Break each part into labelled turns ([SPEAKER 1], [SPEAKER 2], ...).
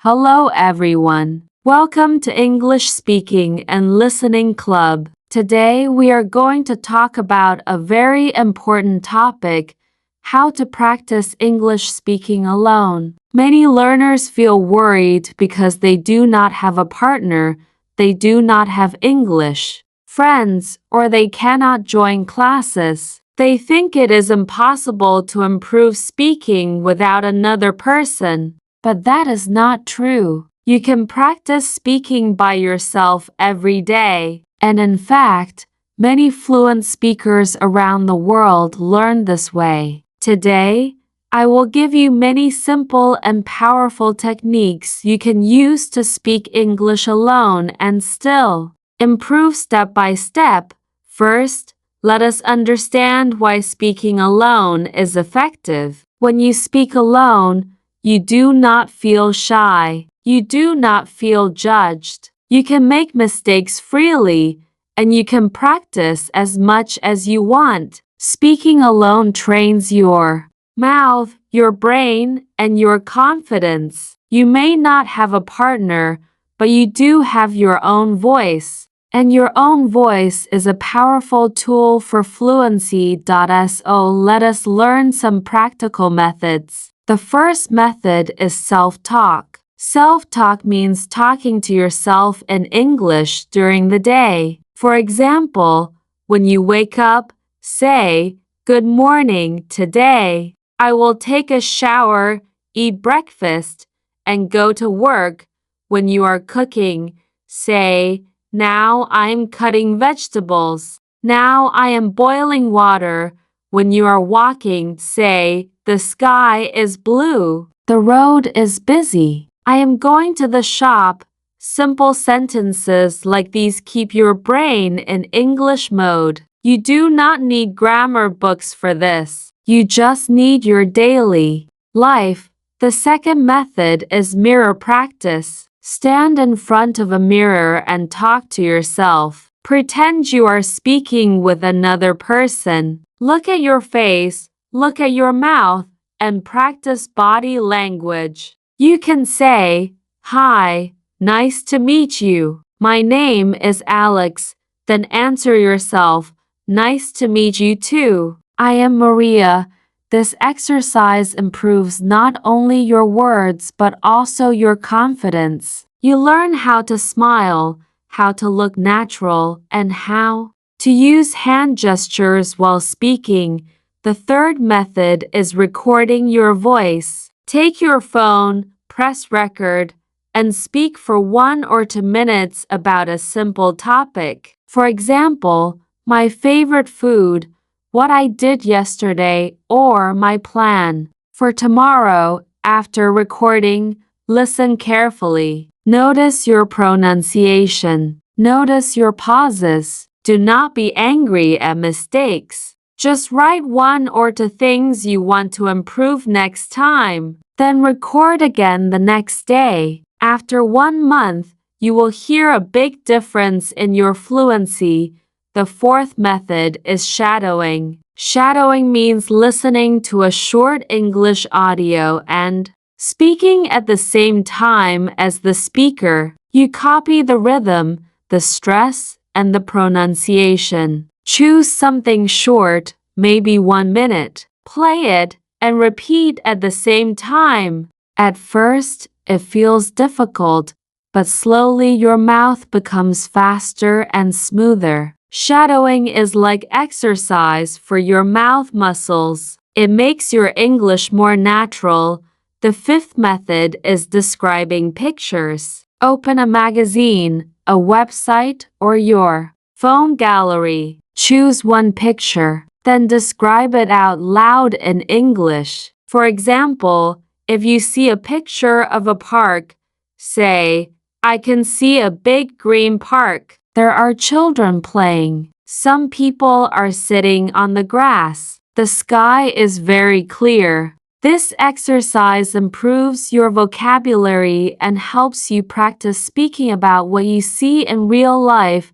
[SPEAKER 1] Hello everyone. Welcome to English Speaking and Listening Club. Today we are going to talk about a very important topic, how to practice English speaking alone. Many learners feel worried because they do not have a partner, they do not have English friends, or they cannot join classes. They think it is impossible to improve speaking without another person. But that is not true. You can practice speaking by yourself every day. And in fact, many fluent speakers around the world learn this way. Today, I will give you many simple and powerful techniques you can use to speak English alone and still improve step by step. First, let us understand why speaking alone is effective. When you speak alone, you do not feel shy. You do not feel judged. You can make mistakes freely, and you can practice as much as you want. Speaking alone trains your mouth, your brain, and your confidence. You may not have a partner, but you do have your own voice. And your own voice is a powerful tool for fluency. So let us learn some practical methods. The first method is self-talk. Self-talk means talking to yourself in English during the day. For example, when you wake up, say, "Good morning, today I will take a shower, eat breakfast, and go to work." When you are cooking, say, "Now I am cutting vegetables. Now I am boiling water." When you are walking, say, "The sky is blue. The road is busy. I am going to the shop." Simple sentences like these keep your brain in English mode. You do not need grammar books for this. You just need your daily life. The second method is mirror practice. Stand in front of a mirror and talk to yourself. Pretend you are speaking with another person. Look at your face, look at your mouth, and practice body language. You can say, "Hi, nice to meet you. My name is Alex." Then answer yourself, "Nice to meet you too. I am Maria." This exercise improves not only your words but also your confidence. You learn how to smile, how to look natural, and how to use hand gestures while speaking. The third method is recording your voice. Take your phone, press record, and speak for 1 or 2 minutes about a simple topic. For example, my favorite food, what I did yesterday, or my plan for tomorrow. After recording, listen carefully. Notice your pronunciation. Notice your pauses. Do not be angry at mistakes. Just write 1 or 2 things you want to improve next time. Then record again the next day. After 1 month, you will hear a big difference in your fluency. The fourth method is shadowing. Shadowing means listening to a short English audio and speaking at the same time as the speaker. You copy the rhythm, the stress, and the pronunciation. Choose something short, maybe 1 minute. Play it and repeat at the same time. At first, it feels difficult, but slowly your mouth becomes faster and smoother. Shadowing is like exercise for your mouth muscles. It makes your English more natural. The fifth method is describing pictures. Open a magazine, a website, or your phone gallery. Choose 1 picture, then describe it out loud in English. For example, if you see a picture of a park, say, "I can see a big green park. There are children playing. Some people are sitting on the grass. The sky is very clear." This exercise improves your vocabulary and helps you practice speaking about what you see in real life.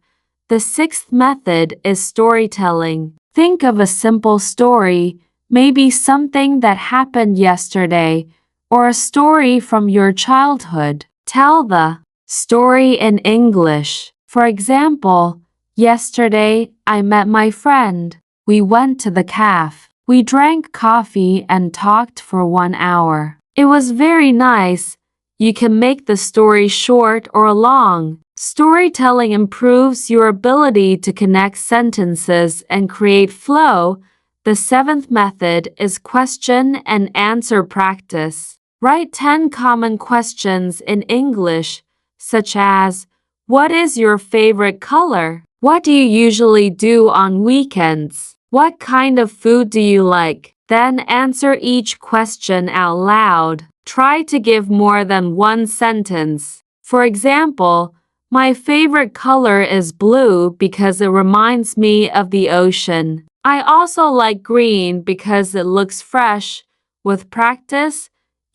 [SPEAKER 1] The sixth method is storytelling. Think of a simple story, maybe something that happened yesterday, or a story from your childhood. Tell the story in English. For example, yesterday I met my friend. We went to the cafe. We drank coffee and talked for 1 hour. It was very nice. You can make the story short or long. Storytelling improves your ability to connect sentences and create flow. The seventh method is question and answer practice. Write 10 common questions in English, such as, what is your favorite color? What do you usually do on weekends? What kind of food do you like? Then answer each question out loud. Try to give more than one sentence. For example, my favorite color is blue because it reminds me of the ocean. I also like green because it looks fresh. With practice,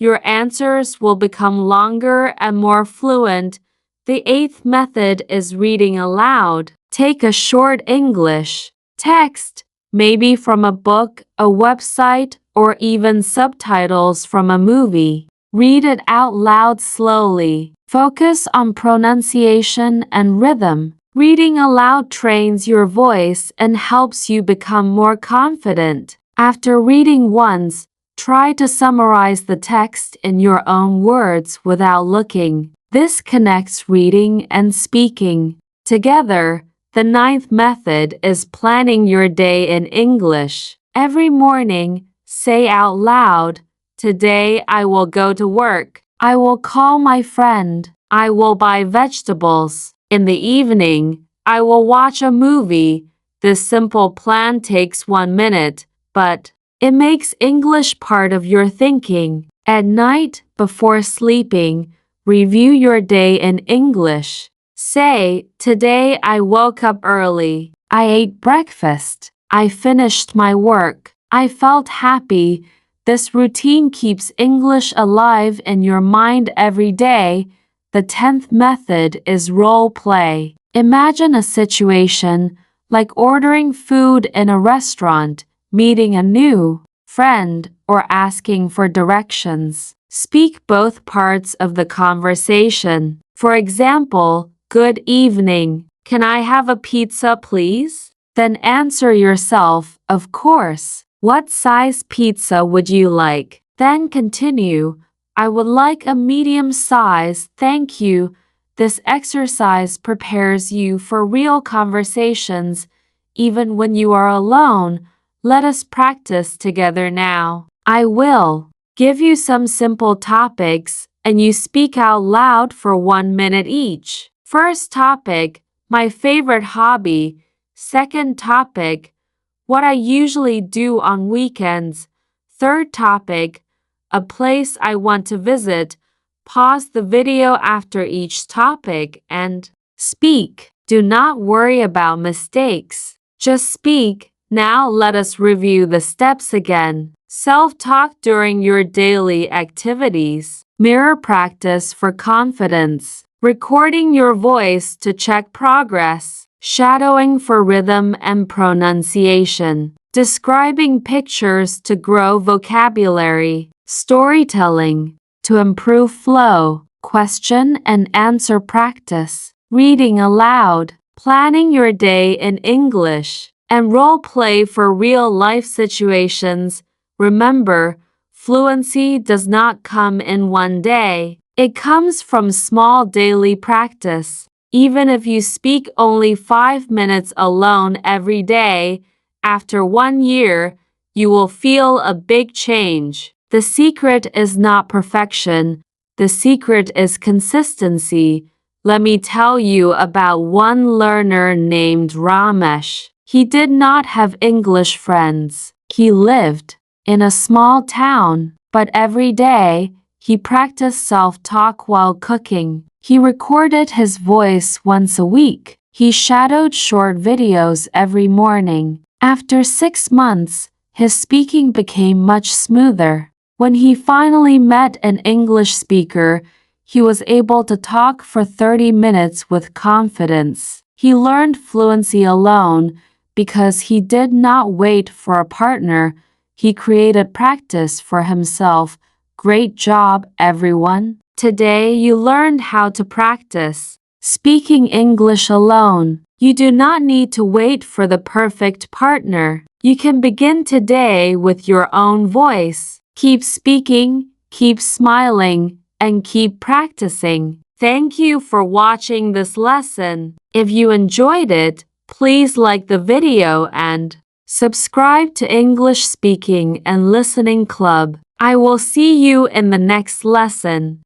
[SPEAKER 1] your answers will become longer and more fluent. The eighth method is reading aloud. Take a short English text, maybe from a book, a website, or even subtitles from a movie. Read it out loud slowly. Focus on pronunciation and rhythm. Reading aloud trains your voice and helps you become more confident. After reading once, try to summarize the text in your own words without looking. This connects reading and speaking together. The ninth method is planning your day in English. Every morning, say out loud, today I will go to work. I will call my friend. I will buy vegetables. In the evening, I will watch a movie. This simple plan takes 1 minute, but it makes English part of your thinking. At night, before sleeping, review your day in English. Say, today I woke up early. I ate breakfast. I finished my work. I felt happy. This routine keeps English alive in your mind every day. The 10th method is role play. Imagine a situation like ordering food in a restaurant, meeting a new friend, or asking for directions. Speak both parts of the conversation. For example, good evening. Can I have a pizza, please? Then answer yourself, of course. What size pizza would you like? Then continue. I would like a medium size, thank you. This exercise prepares you for real conversations, even when you are alone. Let us practice together now. I will give you some simple topics, and you speak out loud for 1 minute each. First topic, my favorite hobby. Second topic, what I usually do on weekends. Third topic, a place I want to visit. Pause the video after each topic and speak. Do not worry about mistakes. Just speak. Now let us review the steps again. Self-talk during your daily activities. Mirror practice for confidence. Recording your voice to check progress. Shadowing for rhythm and pronunciation. Describing pictures to grow vocabulary. Storytelling to improve flow. Question and answer practice. Reading aloud. Planning your day in English. And role play for real life situations. Remember, fluency does not come in one day. It comes from small daily practice. Even if you speak only 5 minutes alone every day, after 1 year, you will feel a big change. The secret is not perfection. The secret is consistency. Let me tell you about one learner named Ramesh. He did not have English friends. He lived in a small town, but every day, he practiced self-talk while cooking. He recorded his voice once a week. He shadowed short videos every morning. After 6 months, his speaking became much smoother. When he finally met an English speaker, he was able to talk for 30 minutes with confidence. He learned fluency alone because he did not wait for a partner. He created practice for himself. Great job, everyone. Today you learned how to practice speaking English alone. You do not need to wait for the perfect partner. You can begin today with your own voice. Keep speaking, keep smiling, and keep practicing. Thank you for watching this lesson. If you enjoyed it, please like the video and subscribe to English Speaking and Listening Club. I will see you in the next lesson.